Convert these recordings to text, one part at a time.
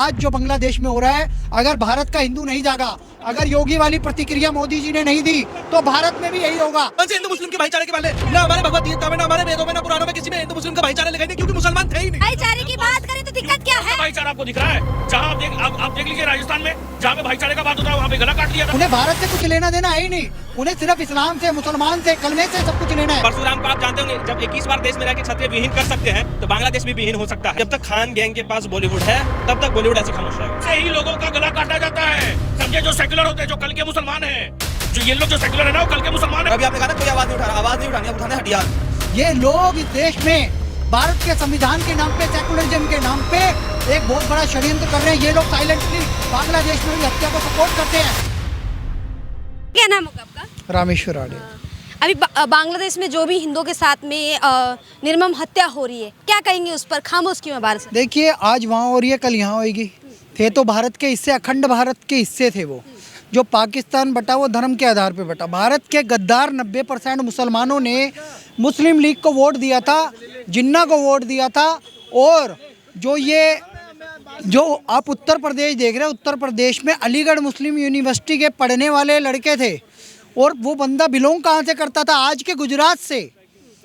आज जो बांग्लादेश में हो रहा है, अगर भारत का हिंदू नहीं जागा, अगर योगी वाली प्रतिक्रिया मोदी जी ने नहीं दी तो भारत में भी यही होगा। हिंदू मुस्लिम के भाईचारे के वाले ना हमारे भगवत गीता में, ना हमारे वेदों में, ना पुराणों में किसी में हिंदू मुस्लिम का भाईचारा लिखा नहीं, क्योंकि मुसलमान थे ही नहीं। भाईचारे की बात करें तो दिक्कत क्या है? भाईचारा आपको दिख रहा है? जहाँ आप देख लीजिए राजस्थान में जहाँ पे भाईचारे का बात होता है वहाँ पे गला काट लिया था। उन्हें भारत से कुछ लेना देना है ही नहीं, उन्हें सिर्फ इस्लाम से, मुसलमान से, कलमे से सब कुछ लेना है। परशुराम को आप जानते होंगे, जब 21 बार देश में रहकर क्षत्रिय विहीन कर सकते हैं तो बांग्लादेश भी विहीन हो सकता है। जब तक खान गैंग के पास बॉलीवुड है तब तक बॉलीवुड ऐसे खामोश रहेगा। ऐसे ही लोगों का गला काटा जाता है। समझे, जो सेकुलर होते हैं, जो कल के मुसलमान हैं, जो ये लोग जो सेकुलर है ना, वो कल के मुसलमान है। अभी आपने कहा था कोई आवाज नहीं उठा रहा, आवाज नहीं उठानी, अब उठाने हथियार। ये लोग इस देश में भारत के संविधान के नाम पे, सेकुलरिज्म के नाम पे एक बहुत बड़ा षड्यंत्र कर रहे हैं। ये लोग साइलेंटली बांग्लादेश में भी हत्या को सपोर्ट करते हैं। क्या नाम होगा आपका? रामेश्वर आडे। अभी बांग्लादेश में जो भी हिंदुओं के साथ में निर्मम हत्या हो रही है, क्या कहेंगे उस पर? खामोश क्यों है भारत सरकार? देखिए, आज वहाँ हो रही है, कल यहाँ होगी। थे तो भारत के हिस्से, अखंड भारत के हिस्से थे वो। जो पाकिस्तान बटा वो धर्म के आधार पे बटा। भारत के गद्दार 90% मुसलमानों ने मुस्लिम लीग को वोट दिया था, जिन्ना को वोट दिया था। और जो आप उत्तर प्रदेश देख रहे हैं, उत्तर प्रदेश में अलीगढ़ मुस्लिम यूनिवर्सिटी के पढ़ने वाले लड़के थे, और वो बंदा बिलोंग कहाँ से करता था? आज के गुजरात से।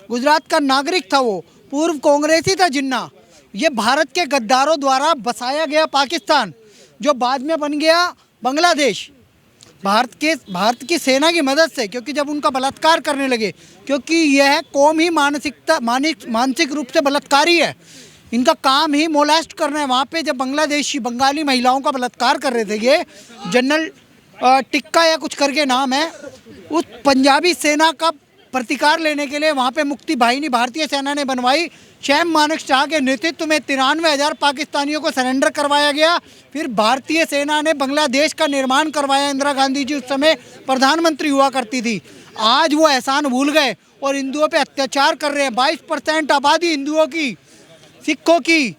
गुजरात का नागरिक था वो, पूर्व कांग्रेसी था जिन्ना। ये भारत के गद्दारों द्वारा बसाया गया पाकिस्तान, जो बाद में बन गया बांग्लादेश, भारत की सेना की मदद से। क्योंकि जब उनका बलात्कार करने लगे, क्योंकि यह कौम ही मानसिक रूप से बलात्कारी है, इनका काम ही मोलेस्ट करना है। वहाँ पे जब बांग्लादेशी बंगाली महिलाओं का बलात्कार कर रहे थे, ये जनरल टिक्का या कुछ करके नाम है, उस पंजाबी सेना का प्रतिकार लेने के लिए वहाँ पे मुक्ति बाहिनी भारतीय सेना ने बनवाई। शैम मानेकशॉ के नेतृत्व में 93,000 पाकिस्तानियों को सरेंडर करवाया गया। फिर भारतीय सेना ने बांग्लादेश का निर्माण करवाया। इंदिरा गांधी जी उस समय प्रधानमंत्री हुआ करती थी। आज वो एहसान भूल गए और हिंदुओं पे अत्याचार कर रहे हैं। 22% आबादी हिंदुओं की, सिखों की,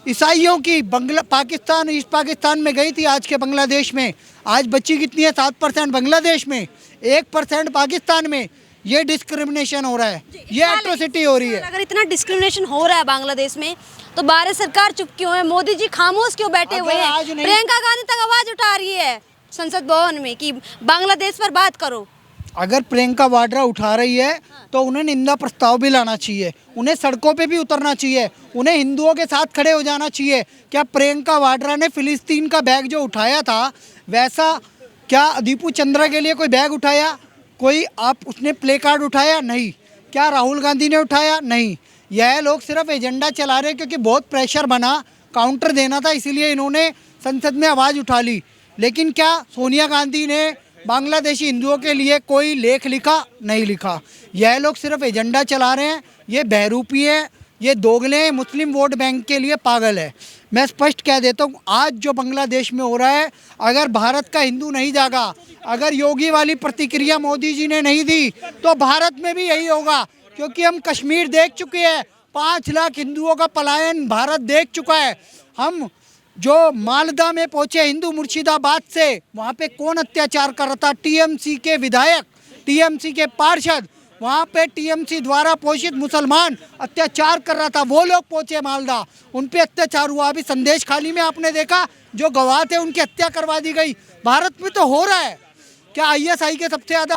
ईसाइयों की ईस्ट पाकिस्तान में गई थी आज के बांग्लादेश में। आज बच्ची कितनी है? 7% बांग्लादेश में, 1% पाकिस्तान में। ये डिस्क्रिमिनेशन हो रहा है, ये एट्रोसिटी हो रही है। अगर इतना डिस्क्रिमिनेशन हो रहा है बांग्लादेश में, तो भारत सरकार चुप क्यों है? मोदी जी खामोश क्यों बैठे हुए हैं? प्रियंका गांधी तक आवाज उठा रही है संसद भवन में कि बांग्लादेश पर बात करो। अगर प्रियंका वाड्रा उठा रही है तो उन्हें निंदा प्रस्ताव भी लाना चाहिए, उन्हें सड़कों पे भी उतरना चाहिए, उन्हें हिंदुओं के साथ खड़े हो जाना चाहिए। क्या प्रियंका वाड्रा ने फिलिस्तीन का बैग जो उठाया था, वैसा क्या दीपू चंद्रा के लिए कोई बैग उठाया? कोई उसने प्ले कार्ड उठाया? नहीं। क्या राहुल गांधी ने उठाया? नहीं। यह लोग सिर्फ एजेंडा चला रहे हैं, क्योंकि बहुत प्रेशर बना, काउंटर देना था, इसीलिए इन्होंने संसद में आवाज़ उठा ली। लेकिन क्या सोनिया गांधी ने बांग्लादेशी हिंदुओं के लिए कोई लेख लिखा? नहीं लिखा। यह लोग सिर्फ एजेंडा चला रहे हैं। ये बहरूपी हैं, ये दोगले हैं, मुस्लिम वोट बैंक के लिए पागल है। मैं स्पष्ट कह देता हूँ, आज जो बांग्लादेश में हो रहा है, अगर भारत का हिंदू नहीं जागा, अगर योगी वाली प्रतिक्रिया मोदी जी ने नहीं दी तो भारत में भी यही होगा। क्योंकि हम कश्मीर देख चुके हैं, 5 लाख हिंदुओं का पलायन भारत देख चुका है। हम जो मालदा में पहुंचे हिंदू, मुर्शिदाबाद से, वहाँ पे कौन अत्याचार कर रहा था? टीएमसी के विधायक, टीएमसी के पार्षद, वहाँ पे टीएमसी द्वारा पोषित मुसलमान अत्याचार कर रहा था। वो लोग पहुँचे मालदा, उन पे अत्याचार हुआ। अभी संदेश खाली में आपने देखा, जो गवाह थे उनकी हत्या करवा दी गई। भारत में तो हो रहा है। क्या आईएसआई के सबसे ज़्यादा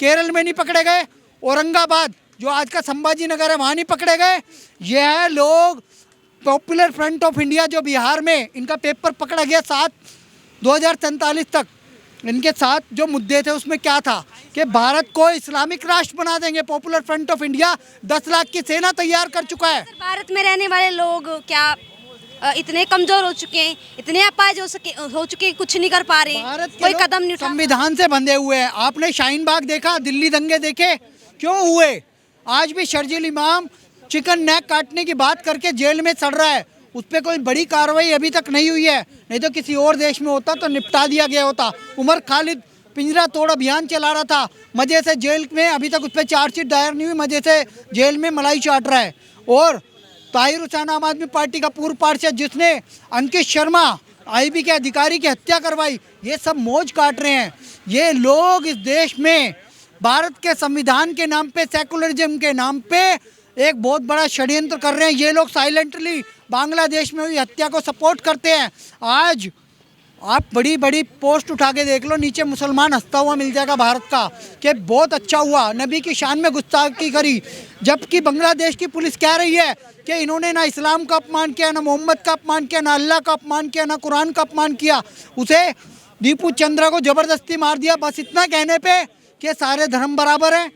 केरल में नहीं पकड़े गए? औरंगाबाद, जो आज का संभाजी नगर है, वहाँ नहीं पकड़े गए? यह लोग पॉपुलर फ्रंट ऑफ इंडिया जो बिहार में, इनका पेपर पकड़ा गया 2047 तक। इनके साथ जो मुद्दे थे उसमें क्या था कि भारत को इस्लामिक राष्ट्र बना देंगे। Popular front of India 10 lakh की सेना तैयार कर चुका है। भारत में रहने वाले लोग क्या इतने कमजोर हो चुके हैं, इतने अपाहिज हो चुके, कुछ नहीं कर पा रहे हैं, कोई कदम नहीं उठा? संविधान से बंधे हुए हैं। आपने शाहीन बाग देखा, दिल्ली दंगे देखे, क्यों हुए? आज भी शर्जील इमाम चिकन नेक काटने की बात करके जेल में सड़ रहा है। उस पर कोई बड़ी कार्रवाई अभी तक नहीं हुई है। नहीं तो किसी और देश में होता तो निपटा दिया गया होता। उमर खालिद पिंजरा तोड़ अभियान चला रहा था, मजे से जेल में, अभी तक उस पर चार्जशीट दायर नहीं हुई, मजे से जेल में मलाई चाट रहा है। और ताहिर हुसैन आम आदमी पार्टी का पूर्व पार्षद, जिसने अंकित शर्मा आईबी के अधिकारी की हत्या करवाई, ये सब मौज काट रहे हैं। ये लोग इस देश में भारत के संविधान के नाम पे, सेकुलरिज्म के नाम पे एक बहुत बड़ा षड्यंत्र कर रहे हैं ये लोग। साइलेंटली बांग्लादेश में हुई हत्या को सपोर्ट करते हैं। आज आप बड़ी बड़ी पोस्ट उठा के देख लो, नीचे मुसलमान हंसता हुआ मिल जाएगा भारत का कि बहुत अच्छा हुआ, नबी की शान में गुस्ताखी करी। जबकि बांग्लादेश की पुलिस कह रही है कि इन्होंने ना इस्लाम का अपमान किया, ना मोहम्मद का अपमान किया, ना अल्लाह का अपमान किया, ना कुरान का अपमान किया। उसे दीपू चंद्रा को ज़बरदस्ती मार दिया बस इतना कहने पे कि सारे धर्म बराबर हैं।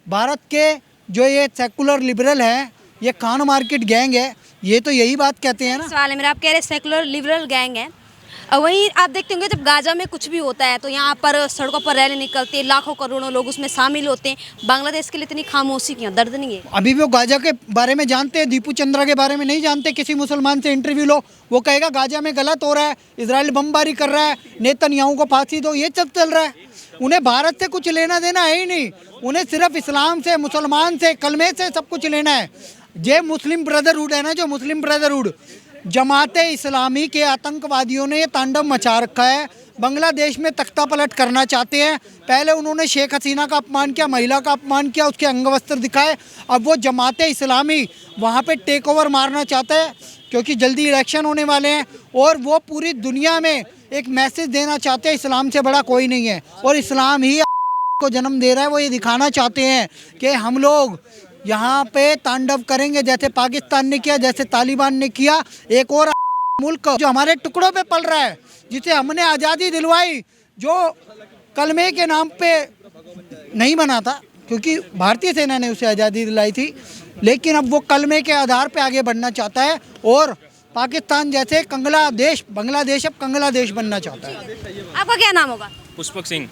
भारत के जो ये सेकुलर लिबरल हैं, ये कान मार्केट गैंग है, ये तो यही बात कहते हैं ना। सवाल है मेरा, आप कह रहे सेकुलर लिबरल गैंग है, और वहीं आप देखते होंगे जब गाजा में कुछ भी होता है तो यहाँ पर सड़कों पर रैली निकलती है, लाखों करोड़ों लोग उसमें शामिल होते हैं। बांग्लादेश के लिए इतनी खामोशी क्यों, दर्द नहीं है? अभी भी वो गाजा के बारे में जानते हैं, दीपू चंद्रा के बारे में नहीं जानते। किसी मुसलमान से इंटरव्यू लो, वो कहेगा गाजा में गलत हो रहा है, इजराइल बमबारी कर रहा है, नेतन्याहू को फांसी दो, ये सब चल रहा है। उन्हें भारत से कुछ लेना देना है ही नहीं, उन्हें सिर्फ इस्लाम से, मुसलमान से, कलमे से सब कुछ लेना है। ये मुस्लिम ब्रदरहुड है ना, जो मुस्लिम ब्रदरहुड, जमाते इस्लामी के आतंकवादियों ने ये तांडव मचा रखा है। बांग्लादेश में तख्ता पलट करना चाहते हैं। पहले उन्होंने शेख हसीना का अपमान किया, महिला का अपमान किया, उसके अंगवस्त्र दिखाए। अब वो जमाते इस्लामी वहाँ पे टेक ओवर मारना चाहता है, क्योंकि जल्दी इलेक्शन होने वाले हैं और वो पूरी दुनिया में एक मैसेज देना चाहते हैं इस्लाम से बड़ा कोई नहीं है और इस्लाम ही को जन्म दे रहा है। वो ये दिखाना चाहते हैं कि हम लोग यहाँ पे तांडव करेंगे, जैसे पाकिस्तान ने किया, जैसे तालिबान ने किया। एक और मुल्क जो हमारे टुकड़ों पे पल रहा है, जिसे हमने आज़ादी दिलवाई, जो कलमे के नाम पे नहीं बना था, क्योंकि भारतीय सेना ने उसे आज़ादी दिलाई थी, लेकिन अब वो कलमे के आधार पे आगे बढ़ना चाहता है और पाकिस्तान जैसे कंगला देश, बांग्लादेश अब कंगला देश बनना चाहता है। आपका क्या नाम होगा? पुष्पक सिंह।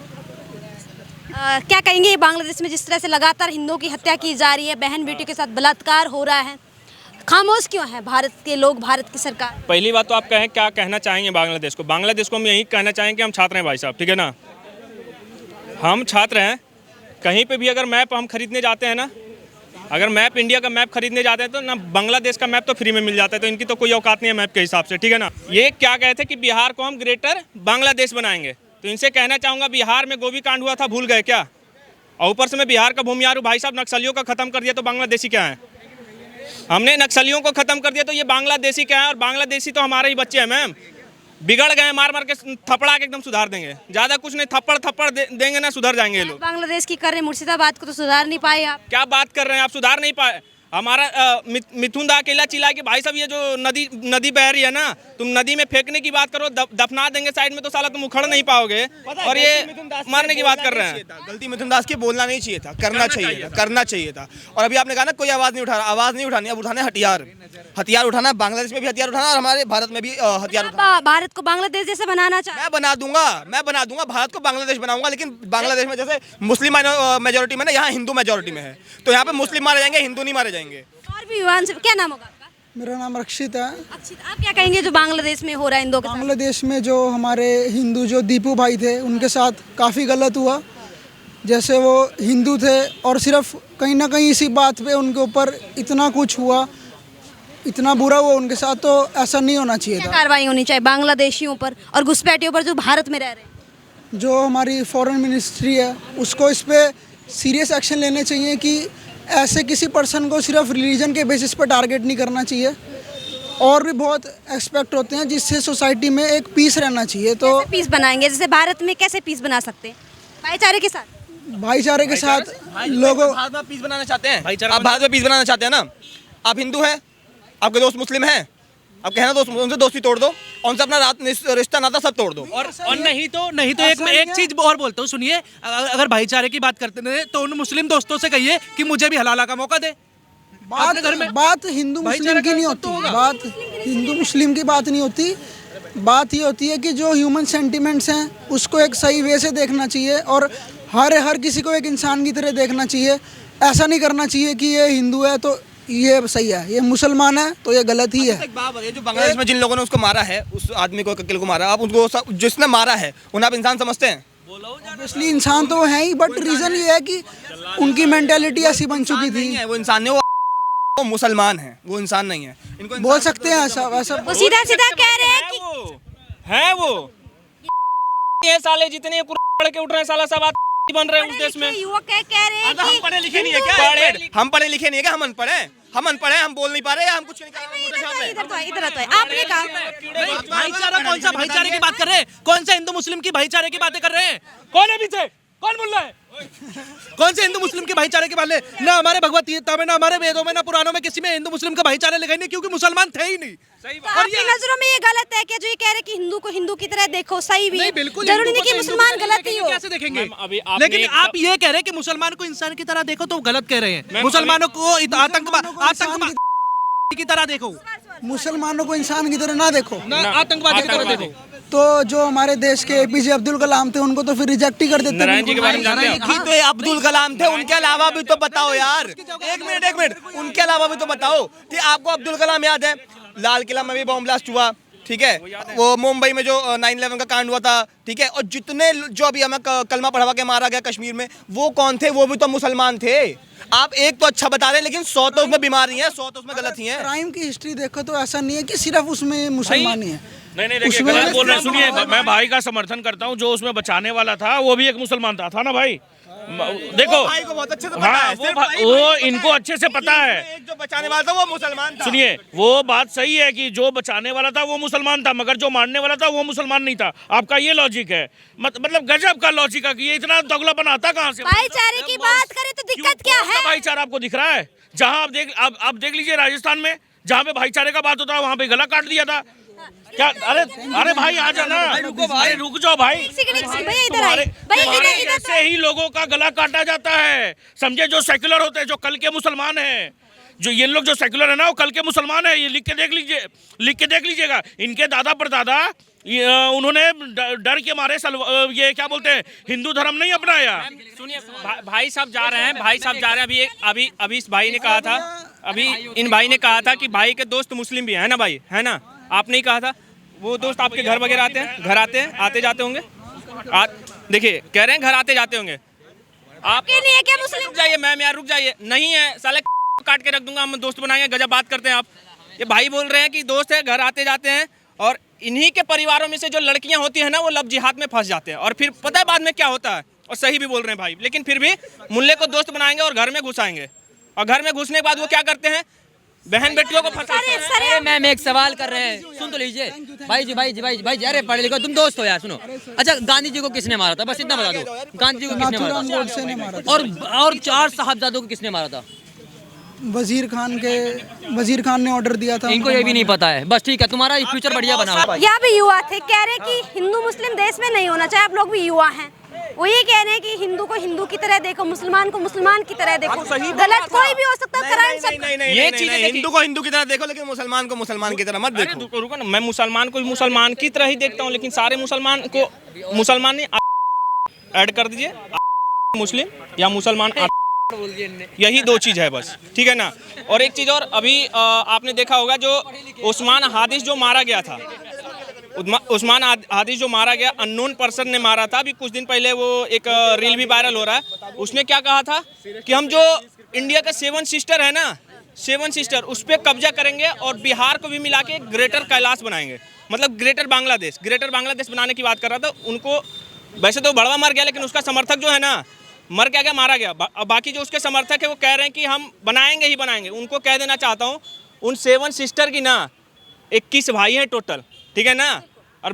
क्या कहेंगे बांग्लादेश में जिस तरह से लगातार हिंदुओं की हत्या की जा रही है, बहन बेटियों के साथ बलात्कार हो रहा है, खामोश क्यों है भारत के लोग, भारत की सरकार? पहली बात तो आप कहें क्या कहना चाहेंगे बांग्लादेश को? बांग्लादेश को हम यही कहना चाहेंगे कि हम छात्र हैं भाई साहब, ठीक है ना, हम छात्र हैं। कहीं पे भी अगर मैप हम खरीदने जाते हैं ना, अगर मैप इंडिया का मैप खरीदने जाते हैं तो ना बांग्लादेश का मैप तो फ्री में मिल जाता है, तो इनकी तो कोई औकात नहीं है मैप के हिसाब से, ठीक है ना। ये क्या कहे थे कि बिहार को हम ग्रेटर बांग्लादेश बनाएंगे, तो इनसे कहना चाहूँगा बिहार में गोभी कांड हुआ था, भूल गए क्या? और ऊपर से मैं बिहार का भूमियारू भाई साहब, नक्सलियों का खत्म कर दिया तो बांग्लादेशी क्या है? हमने नक्सलियों को खत्म कर दिया तो ये बांग्लादेशी क्या है? और बांग्लादेशी तो हमारे ही बच्चे हैं मैम, बिगड़ गए, मार मार के थपड़ा के एकदम सुधार देंगे, ज़्यादा कुछ नहीं, थप्पड़ देंगे ना, सुधर जाएंगे ये लोग। बांग्लादेश की कर रहे मुर्शिदाबाद को तो सुधार नहीं पाए आप? क्या बात कर रहे हैं आप, सुधार नहीं पाए? हमारा मिथुन दा अकेला चिल्ला कि भाई साहब ये जो नदी बह रही है ना, तुम नदी में फेंकने की बात करो, दफना देंगे साइड में तो साला तुम उखड़ नहीं पाओगे, और ये मारने की बात कर रहे हैं। गलती मिथुन दास की, बोलना नहीं चाहिए था, करना चाहिए था। और अभी आपने कहा ना कोई आवाज़ नहीं उठा रहा, आवाज़ नहीं उठानी, अब उठाने हथियार उठाना, बांग्लादेश में भी हथियार उठाना और हमारे भारत में भी हथियार उठाना। भारत को बांग्लादेश जैसे बनाना चाहिए। मैं बना दूंगा, भारत को बांग्लादेश बनाऊंगा, लेकिन बांग्लादेश में जैसे मुस्लिम मेजोरिटी में ना, यहाँ हिंदू मेजोरिटी में है, तो यहाँ पे मुस्लिम मारे जाएंगे, हिंदू नहीं मारे जाएंगे। और भी युवान से क्या नाम होगा आपका? मेरा नाम रक्षित है। अक्षित, आप क्या कहेंगे जो बांग्लादेश में हो रहा है हिंदुओं के साथ? बांग्लादेश में जो हमारे हिंदू जो दीपू भाई थे, उनके साथ काफ़ी गलत हुआ। जैसे वो हिंदू थे और सिर्फ कहीं ना कहीं इसी बात पे उनके ऊपर इतना कुछ हुआ, इतना बुरा हुआ उनके साथ, तो ऐसा नहीं होना चाहिए क्या था। कार्रवाई होनी चाहिए बांग्लादेशियों पर और घुसपैठियों पर जो भारत में रह रहे हैं? जो हमारी फॉरेन मिनिस्ट्री है, उसको इस पर सीरियस एक्शन लेने चाहिए कि ऐसे किसी पर्सन को सिर्फ रिलीजन के बेसिस पर टारगेट नहीं करना चाहिए। और भी बहुत एक्सपेक्ट होते हैं जिससे सोसाइटी में एक पीस रहना चाहिए। तो पीस बनाएंगे, जैसे भारत में कैसे पीस बना सकते हैं? भाईचारे के साथ लोगों। भारत में पीस बनाना चाहते हैं, आप भारत में पीस बनाना चाहते हैं ना, आप हिंदू हैं, आपके दोस्त मुस्लिम हैं, अब कहना दोस्त, उनसे दोस्ती तोड़ दो, उनसे अपना रिश्ता नाता सब तोड़ दो। और नहीं तो एक चीज और बोलता हूँ, सुनिए, अगर भाईचारे की बात करते हैं तो उन मुस्लिम दोस्तों से कहिए कि मुझे भी हलाला का मौका दे। बात हिंदू मुस्लिम की नहीं होती, बात हिंदू मुस्लिम की बात नहीं होती। बात ये होती है कि जो ह्यूमन सेंटिमेंट्स हैं उसको एक सही वे से देखना चाहिए और हर किसी को एक इंसान की तरह देखना चाहिए। ऐसा नहीं करना चाहिए कि ये हिंदू है तो ये सही है, ये मुसलमान है तो ये गलत ही है। एक बात है, जो बांग्लादेश में जिन लोगों ने उसको मारा है, उस आदमी को, ककील को मारा, आप उनको जिसने मारा है उन्हें आप इंसान समझते हैं? ऑब्वियसली इंसान तो है ही, बट रीजन ये है कि उनकी मेंटेलिटी ऐसी बन चुकी थी। वो इंसान नहीं, वो मुसलमान है, वो इंसान नहीं है। इनको बोल सकते हैं ऐसा वैसा, वो सीधा कह रहे हैं कि वो ये साले जितने के उठ रहे हैं साला सब बन रहे हैं उस देश में। युवक कह रहे हैं हम पढ़े लिखे नहीं है क्या? हम पढ़े लिखे नहीं है क्या? हम अनपढ़ हैं? हम अनपढ़ हैं, हम बोल नहीं पा रहे, हम कुछ नहीं कर रहे। इधर तो है आपने कहा भाईचारा कौन सा भाईचारे की बात कर रहे हैं? कौन सा हिंदू मुस्लिम की भाईचारे की बातें कर रहे हैं? कौन है पीछे? कौन बोल रहा है? कौन से हिंदू मुस्लिम के भाईचारे के वाले? ना हमारे भगवत गीता में, ना हमारे वेदों में, ना पुराणों में किसी में हिंदू मुस्लिम का भाईचारा लिखा ही नहीं, क्योंकि मुसलमान थे ही नहीं। तो आपकी नजरों में ये गलत है कि जो ये कह रहे कि हिंदू को हिंदू की तरह देखो, सही भी है। नहीं, बिल्कुल जरूरी नहीं कि मुसलमान गलत ही हो। कैसे देखेंगे? मैम, अभी आपने लेकिन आप ये कह रहे हैं कि मुसलमान को इंसान की तरह देखो, तो गलत कह रहे हैं। मुसलमानों को आतंकवाद की तरह देखो, मुसलमानों को इंसान की तरह ना देखो, ना आतंकवादी की तरह देखो। तो जो हमारे देश के एपीजे अब्दुल कलाम थे उनको तो फिर रिजेक्ट ही कर देते नारायण जी के बारे में जानते हैं? ही तो अब्दुल कलाम थे, उनके अलावा भी तो बताओ यार। एक मिनट, उनके अलावा भी तो बताओ कि आपको अब्दुल कलाम याद है? लाल किला में भी बॉम्ब ब्लास्ट हुआ, ठीक है, वो मुंबई में जो 9/11 का कांड हुआ था, ठीक है, और जितने जो अभी हमें कलमा पढ़वा के मारा गया कश्मीर में, वो कौन थे? वो भी तो मुसलमान थे। आप एक तो अच्छा बता रहे हैं, लेकिन 100 तो उसमें बीमार ही है, 100 तो उसमें गलत ही है। क्राइम की हिस्ट्री देखो तो ऐसा नहीं है कि सिर्फ उसमें मुसलमान ही है। नहीं देखिए, गलत बोल रहे हैं। सुनिए, मैं भाई का समर्थन करता हूँ। जो उसमें बचाने वाला था वो भी एक मुसलमान था ना भाई। देखो, भाई को बहुत अच्छे से पता हाँ, है, सिर्फ वो इनको अच्छे से पता है। एक जो बचाने वाला था वो मुसलमान था। सुनिए, वो बात सही है कि जो बचाने वाला था वो मुसलमान था, मगर जो मारने वाला था वो मुसलमान नहीं था। आपका ये लॉजिक है, मतलब गजब का लॉजिक है कि ये इतना दोगलापन आता कहाँ से? भाईचारे की बात करें तो दिक्कत क्या है? भाईचारा आपको दिख रहा है? जहाँ आप देख लीजिए राजस्थान में, जहाँ पे भाईचारे का बात होता है वहाँ पे गला काट दिया था क्या? अरे भाई आ जाना, रुक जाओ भाई। भैया इधर आइए, भैया इधर ऐसे ही लोगों का गला काटा जाता है, समझे? जो सेक्युलर होते हैं, जो कल के मुसलमान हैं, जो ये लोग जो सेक्युलर है ना, वो कल के मुसलमान है। ये लिख के देख लीजिएगा। इनके दादा परदादा उन्होंने डर के मारे ये क्या बोलते हैं, हिंदू धर्म नहीं अपनाया। सुनिए, भाई साहब जा रहे हैं। अभी इस भाई ने कहा था, अभी इन भाई ने कहा था कि भाई के दोस्त मुस्लिम भी है ना भाई, है ना? आपने ही कहा था। वो दोस्त आपके घर वगैरह आते हैं, आते जाते होंगे। देखिए, कह रहे हैं घर आते जाते होंगे। आप नहीं है क्या मुस्लिम? रुक जाइए मैम, यार रुक जाइए। नहीं है साले, काट के रख दूंगा। हम दोस्त बनाएंगे, गजब बात करते हैं आप। ये भाई बोल रहे हैं कि दोस्त है, घर आते जाते हैं, और इन्हीं के परिवारों में से जो लड़कियां होती हैं ना, वो लव जिहाद में फंस जाते हैं, और फिर पता है बाद में क्या होता है। और सही भी बोल रहे हैं भाई, लेकिन फिर भी मुल्ले को दोस्त बनाएंगे और घर में घुसाएंगे, और घर में घुसने के बाद वो क्या करते हैं, बहन बेटियों को फंसाते हैं। अरे मैम एक सवाल कर रहे हैं, सुन तो लीजिए। भाई जी, अरे पढ़े लिखो, तुम दोस्त हो यार, सुनो। अच्छा, गांधी जी को किसने मारा था? बस इतना बता दो, गांधी जी को किसने मारा था? और 4 साहबजादों को किसने मारा था? वजीर खान ने ऑर्डर दिया था। इनको ये भी नहीं पता है। बस ठीक है, तुम्हारा फ्यूचर बढ़िया बना हुआ। यहाँ भी युवा थे, कह रहे कि हिंदू मुस्लिम देश में नहीं होना चाहिए। आप लोग भी युवा हैं, वो ये कह रहे हैं कि हिंदू को हिंदू की तरह देखो, मुसलमान को मुसलमान की तरह देखो। गलत कोई भी हो सकता है, क्राइम सब। ये चीजें हिंदू को हिंदू की तरह देखो, लेकिन मुसलमान को मुसलमान की तरह मत देखो। रुको ना, मैं मुसलमान को मुसलमान की तरह ही देखता हूँ, लेकिन सारे मुसलमान को मुसलमान नहीं ऐड कर दीजिए, मुस्लिम या मुसलमान, यही 2 चीज है बस, ठीक है ना? और एक चीज और, अभी आपने देखा होगा जो उस्मान हादिस जो मारा गया था, उस्मान हादिस जो मारा गया, अननोन पर्सन ने मारा था। अभी कुछ दिन पहले वो एक रील भी वायरल हो रहा है। उसने क्या कहा था कि हम जो इंडिया का 7 सिस्टर है ना, 7 सिस्टर, उस पर कब्जा करेंगे और बिहार को भी मिला के ग्रेटर कैलाश बनाएंगे, मतलब ग्रेटर बांग्लादेश बनाने की बात कर रहा था। उनको वैसे तो बड़वा मर गया, लेकिन उसका समर्थक जो है ना, मर क्या मारा गया। बाकी जो उसके समर्थक है वो कह रहे हैं कि हम बनाएंगे ही बनाएंगे। उनको कह देना चाहता हूँ, उन 7 सिस्टर की ना 21 भाई हैं टोटल, ठीक है ना? और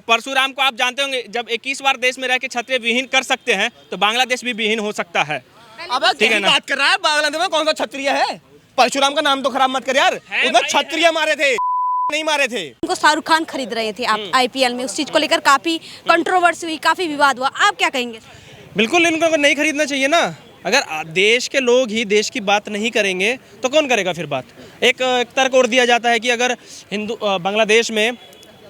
परशुराम को आप जानते होंगे, जब 21 बार देश में रह के क्षत्रिय विहीन कर सकते हैं, तो बांग्लादेश भी विहीन हो सकता है। अब ठीक है ना? बात कर रहा है, बांग्लादेश में कौन सा क्षत्रिय है? परशुराम का नाम तो खराब मत कर यार, उन्हें क्षत्रिय मारे थे, नहीं मारे थे। उनको शाहरुख खान खरीद रहे थे आप IPL में, उस चीज को लेकर काफी कंट्रोवर्सी हुई, काफी विवाद हुआ। आप क्या कहेंगे? बिल्कुल इनको नहीं खरीदना चाहिए ना। अगर देश के लोग ही देश की बात नहीं करेंगे तो कौन करेगा फिर बात? एक तर्क और दिया जाता है कि अगर बांग्लादेश में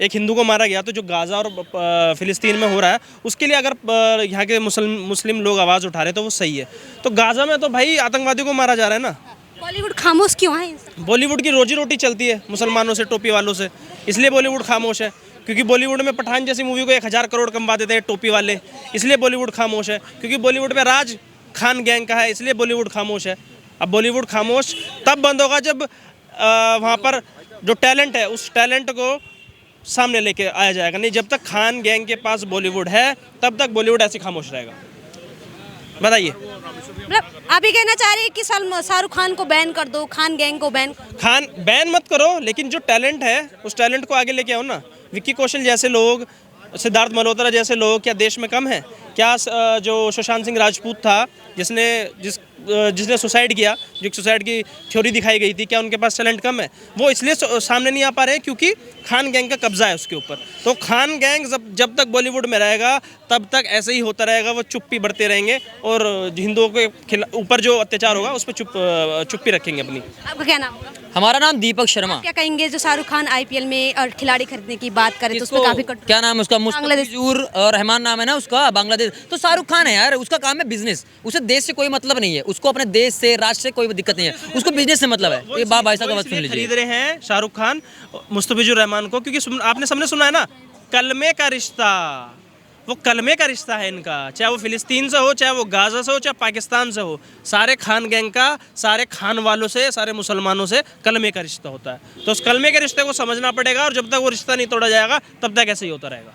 एक हिंदू को मारा गया, तो जो गाज़ा और फ़िलिस्तीन में हो रहा है उसके लिए अगर यहाँ के मुस्लिम लोग आवाज़ उठा रहे तो वो सही है। तो गाज़ा में तो भाई आतंकवादियों को मारा जा रहा है ना। बॉलीवुड खामोश क्यों है? बॉलीवुड की रोजी रोटी चलती है मुसलमानों से, टोपी वालों से, इसलिए बॉलीवुड खामोश है। क्योंकि बॉलीवुड में पठान जैसी मूवी को 1000 करोड़ कमा देते हैं टोपी वाले, इसलिए बॉलीवुड खामोश है। क्योंकि बॉलीवुड में राज खान गैंग का है, इसलिए बॉलीवुड खामोश है। अब बॉलीवुड खामोश तब बंद होगा जब वहाँ पर जो टैलेंट है उस टैलेंट को सामने लेके आया जाएगा। नहीं, जब तक खान गैंग के पास बॉलीवुड है तब तक बॉलीवुड ऐसे खामोश रहेगा। बताइए। मतलब आप ये कहना चाह रहे हैं कि शाहरुख खान को बैन कर दो, खान गैंग को बैन। खान बैन मत करो, लेकिन जो टैलेंट है उस टैलेंट को आगे लेके आओ ना। विक्की कौशल जैसे लोग, सिद्धार्थ मल्होत्रा जैसे लोग क्या देश में कम है क्या? जो सुशांत सिंह राजपूत था जिसने सुसाइड किया, जो सुसाइड की थ्योरी दिखाई गई थी, क्या उनके पास टैलेंट कम है? वो इसलिए सामने नहीं आ पा रहे क्योंकि खान गैंग का कब्जा है उसके ऊपर। तो खान गैंग जब तक बॉलीवुड में रहेगा तब तक ऐसे ही होता रहेगा, वो चुप्पी बढ़ते रहेंगे और हिंदुओं के ऊपर जो अत्याचार होगा उस पर चुप्पी रखेंगे अपनी। आपका क्या नाम होगा? हमारा नाम दीपक शर्मा। क्या कहेंगे जो शाहरुख खान आईपीएल में और खिलाड़ी खरीदने की बात करें तो उस पर काफी क्या नाम है उसका? बांग्लादेश। मुस्तफिजुर रहमान नाम है ना उसका, बांग्लादेश। तो शाहरुख खान है यार, उसका काम है बिजनेस, उसे देश से कोई मतलब नहीं है, उसको अपने देश से, राष्ट्र से कोई दिक्कत नहीं है, उसको बिजनेस से मतलब है। ये भाई साहब का बात सुन लीजिए। खरीद रहे हैं शाहरुख खान मुस्तफिजुर रहमान को क्योंकि आपने सबने सुना है ना, कलमे का रिश्ता, वो कलमे का रिश्ता है इनका। चाहे वो फिलिस्तीन से हो, चाहे वो गाजा से हो, चाहे पाकिस्तान से हो, सारे खान गैंग का, सारे खान वालों से, सारे मुसलमानों से कलमे का रिश्ता होता है। तो उस कलमे के रिश्ते को समझना पड़ेगा और जब तक वो रिश्ता नहीं तोड़ा जाएगा तब तक ऐसे ही होता रहेगा।